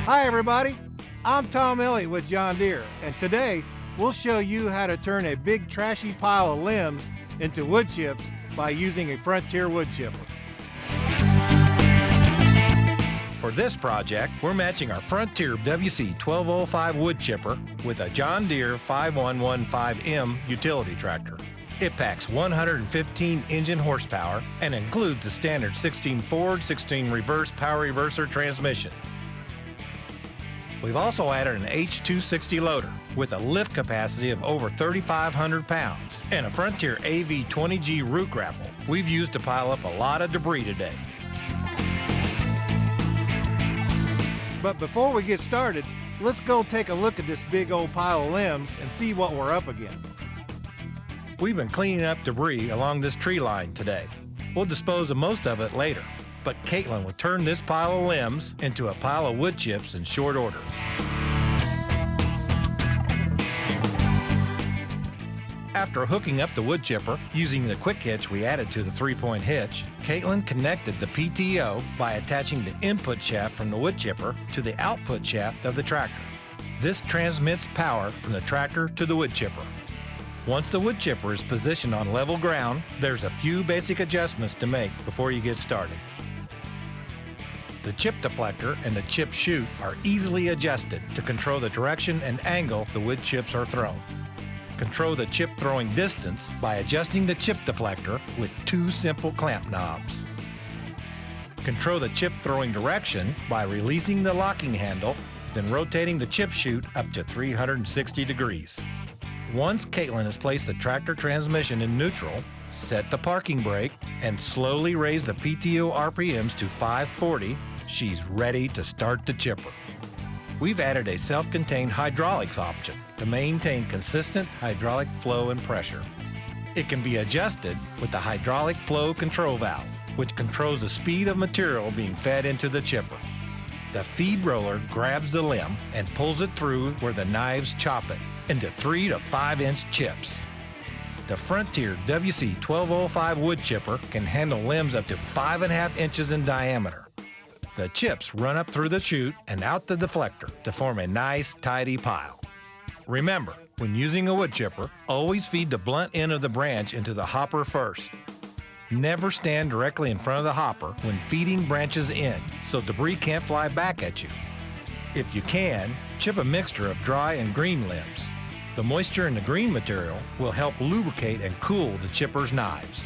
Hi everybody, I'm Tome Elliot with John Deere, and today we'll show you how to turn a big trashy pile of limbs into wood chips by using a Frontier wood chipper. For this project, we're matching our Frontier WC1205 wood chipper with a John Deere 5115M utility tractor. It packs 115 engine horsepower and includes the standard 16 forward, 16 reverse power reverser transmission. We've also added an H260 loader with a lift capacity of over 3,500 pounds and a Frontier AV20G root grapple we've used to pile up a lot of debris today. But before we get started, let's go take a look at this big old pile of limbs and see what we're up against. We've been cleaning up debris along this tree line today. We'll dispose of most of it later, but Caitlin will turn this pile of limbs into a pile of wood chips in short order. After hooking up the wood chipper using the quick hitch we added to the 3-point hitch, Caitlin connected the PTO by attaching the input shaft from the wood chipper to the output shaft of the tractor. This transmits power from the tractor to the wood chipper. Once the wood chipper is positioned on level ground, there's a few basic adjustments to make before you get started. The chip deflector and the chip chute are easily adjusted to control the direction and angle the wood chips are thrown. Control the chip throwing distance by adjusting the chip deflector with 2 simple clamp knobs. Control the chip throwing direction by releasing the locking handle, then rotating the chip chute up to 360 degrees. Once Caitlin has placed the tractor transmission in neutral, set the parking brake, and slowly raise the PTO RPMs to 540, she's ready to start the chipper. We've added a self-contained hydraulics option to maintain consistent hydraulic flow and pressure. It can be adjusted with the hydraulic flow control valve, which controls the speed of material being fed into the chipper. The feed roller grabs the limb and pulls it through where the knives chop it into 3 to 5 inch chips. The Frontier WC1205 wood chipper can handle limbs up to 5.5 inches in diameter. The chips run up through the chute and out the deflector to form a nice, tidy pile. Remember, when using a wood chipper, always feed the blunt end of the branch into the hopper first. Never stand directly in front of the hopper when feeding branches in, so debris can't fly back at you. If you can, chip a mixture of dry and green limbs. The moisture in the green material will help lubricate and cool the chipper's knives.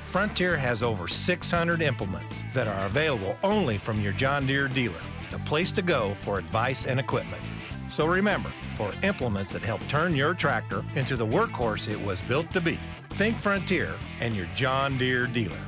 Frontier has over 600 implements that are available only from your John Deere dealer, the place to go for advice and equipment. So remember, for implements that help turn your tractor into the workhorse it was built to be, think Frontier and your John Deere dealer.